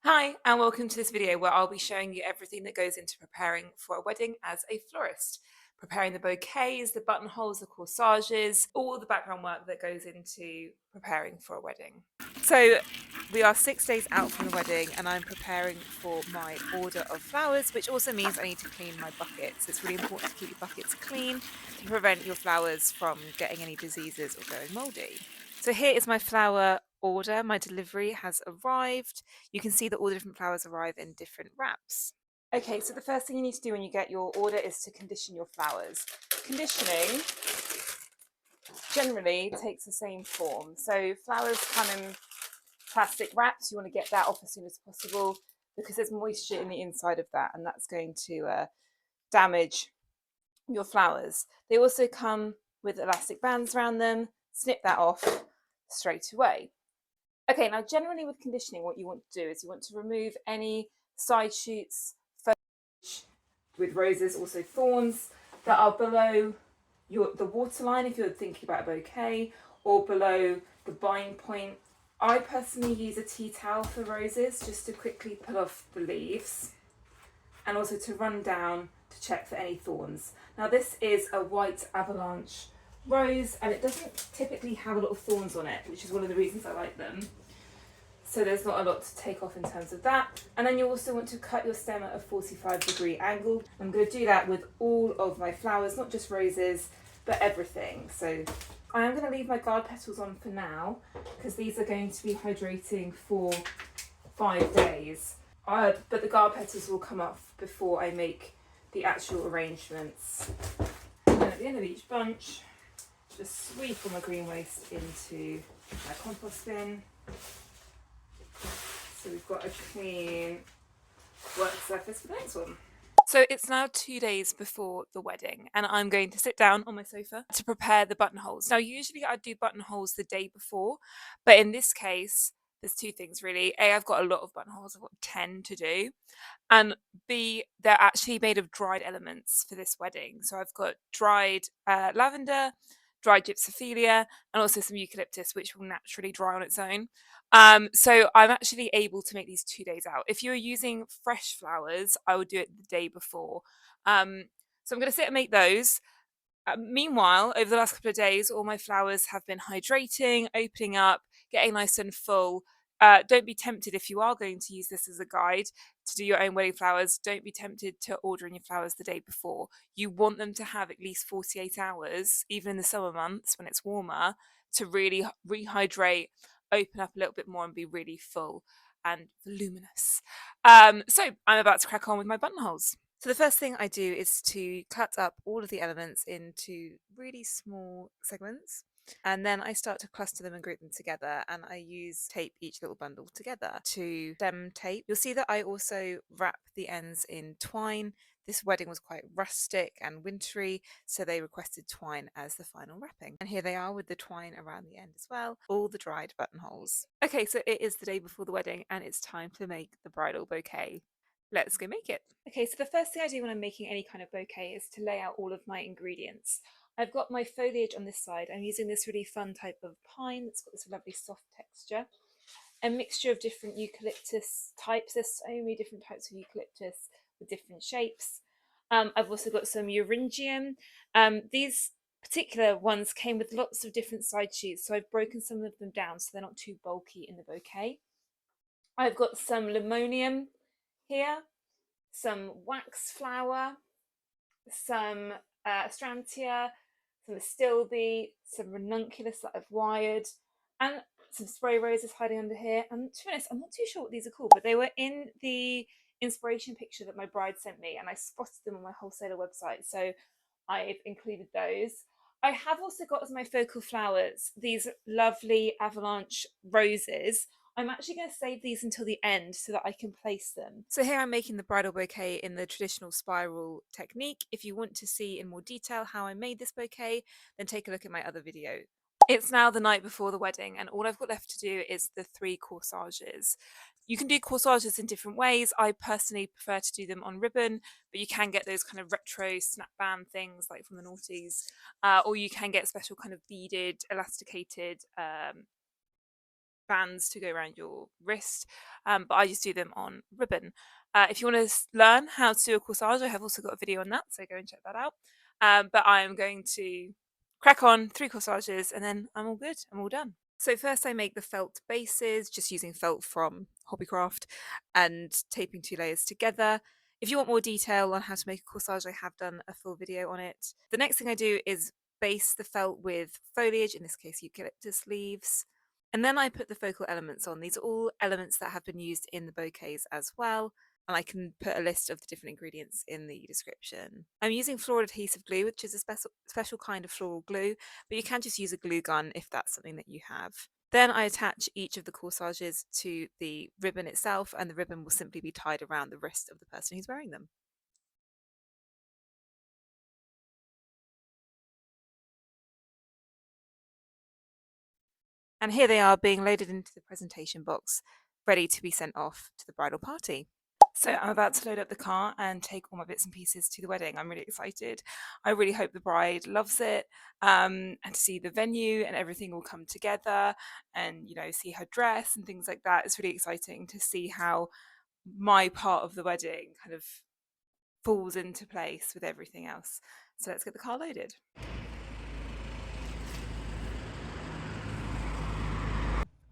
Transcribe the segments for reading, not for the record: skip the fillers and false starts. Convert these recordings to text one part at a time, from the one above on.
Hi, and welcome to this video where I'll be showing you everything that goes into preparing for a wedding as a florist. Preparing the bouquets, the buttonholes, the corsages, all the background work that goes into preparing for a wedding. So we are 6 days out from the wedding and I'm preparing for my order of flowers, which also means I need to clean my buckets. It's really important to keep your buckets clean to prevent your flowers from getting any diseases or going mouldy. So here is my flower order. My delivery has arrived. You can see that all the different flowers arrive in different wraps. Okay, so the first thing you need to do when you get your order is to condition your flowers. Conditioning generally takes the same form. So flowers come in plastic wraps. You want to get that off as soon as possible because there's moisture in the inside of that and that's going to damage your flowers. They also come with elastic bands around them. Snip that off straight away. Okay, now generally with conditioning, what you want to do is you want to remove any side shoots, foliage with roses, also thorns that are below the waterline if you're thinking about a bouquet, or below the bind point. I personally use a tea towel for roses just to quickly pull off the leaves and also to run down to check for any thorns. Now this is a white avalanche rose and it doesn't typically have a lot of thorns on it, which is one of the reasons I like them. So there's not a lot to take off in terms of that. And then you also want to cut your stem at a 45-degree angle. I'm going to do that with all of my flowers, not just roses, but everything. So I am going to leave my guard petals on for now because these are going to be hydrating for 5 days. But the guard petals will come off before I make the actual arrangements. And then at the end of each bunch, just sweep all my green waste into my compost bin. So we've got a clean work surface for the next one. So it's now 2 days before the wedding and I'm going to sit down on my sofa to prepare the buttonholes. Now usually I do buttonholes the day before, but in this case there's two things really. A, I've got a lot of buttonholes, I've got 10 to do, and B, they're actually made of dried elements for this wedding. So I've got dried lavender, dried gypsophila, and also some eucalyptus, which will naturally dry on its own. So I'm actually able to make these 2 days out. If you're using fresh flowers, I would do it the day before. So I'm going to sit and make those. Meanwhile, over the last couple of days, all my flowers have been hydrating, opening up, getting nice and full. Don't be tempted if you are going to use this as a guide to do your own wedding flowers. Don't be tempted to order in your flowers the day before. You want them to have at least 48 hours, even in the summer months when it's warmer, to really rehydrate, open up a little bit more, and be really full and voluminous. So I'm about to crack on with my buttonholes. So the first thing I do is to cut up all of the elements into really small segments. And then I start to cluster them and group them together, and I use tape each little bundle together to stem tape. You'll see that I also wrap the ends in twine. This wedding was quite rustic and wintry, so they requested twine as the final wrapping. And here they are with the twine around the end as well, all the dried buttonholes. Okay, so it is the day before the wedding and it's time to make the bridal bouquet. Let's go make it. Okay, so the first thing I do when I'm making any kind of bouquet is to lay out all of my ingredients. I've got my foliage on this side. I'm using this really fun type of pine that's got this lovely soft texture. A mixture of different eucalyptus types. There's so many different types of eucalyptus with different shapes. I've also got some eryngium. These particular ones came with lots of different side shoots, so I've broken some of them down so they're not too bulky in the bouquet. I've got some limonium here, some wax flower, some astrantia, some astilbe, some ranunculus that I've wired, and some spray roses hiding under here. And to be honest, I'm not too sure what these are called, but they were in the inspiration picture that my bride sent me, and I spotted them on my wholesaler website, so I've included those. I have also got as my focal flowers these lovely avalanche roses. I'm actually going to save these until the end so that I can place them. So here I'm making the bridal bouquet in the traditional spiral technique. If you want to see in more detail how I made this bouquet, then take a look at my other video. It's now the night before the wedding and all I've got left to do is the 3 corsages. You can do corsages in different ways. I personally prefer to do them on ribbon, but you can get those kind of retro snap band things like from the noughties, or you can get special kind of beaded, elasticated bands to go around your wrist, but I just do them on ribbon. If you want to learn how to do a corsage, I have also got a video on that, so go and check that out. But I'm going to crack on 3 corsages and then I'm all good, I'm all done. So first I make the felt bases, just using felt from Hobbycraft and taping 2 layers together. If you want more detail on how to make a corsage, I have done a full video on it. The next thing I do is base the felt with foliage, in this case eucalyptus leaves. And then I put the focal elements on. These are all elements that have been used in the bouquets as well. And I can put a list of the different ingredients in the description. I'm using floral adhesive glue, which is a special kind of floral glue, but you can just use a glue gun if that's something that you have. Then I attach each of the corsages to the ribbon itself, and the ribbon will simply be tied around the wrist of the person who's wearing them. And here they are being loaded into the presentation box, ready to be sent off to the bridal party. So I'm about to load up the car and take all my bits and pieces to the wedding. I'm really excited. I really hope the bride loves it, and to see the venue and everything will come together, and see her dress and things like that. It's really exciting to see how my part of the wedding kind of falls into place with everything else. So let's get the car loaded.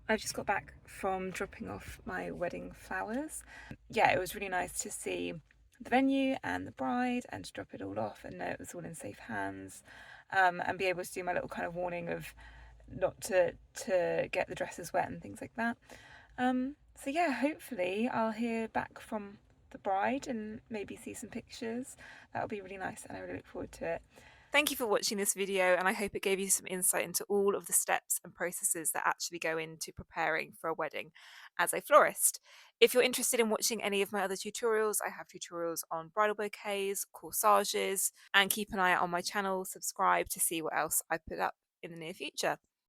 I've just got back from dropping off my wedding flowers. Yeah, it was really nice to see the venue and the bride and to drop it all off and know it was all in safe hands, and be able to do my little kind of warning of not to get the dresses wet and things like that. So yeah, hopefully I'll hear back from the bride and maybe see some pictures. That'll be really nice and I really look forward to it. Thank you for watching this video, and I hope it gave you some insight into all of the steps and processes that actually go into preparing for a wedding as a florist. If you're interested in watching any of my other tutorials, I have tutorials on bridal bouquets, corsages, and keep an eye out on my channel, subscribe to see what else I put up in the near future.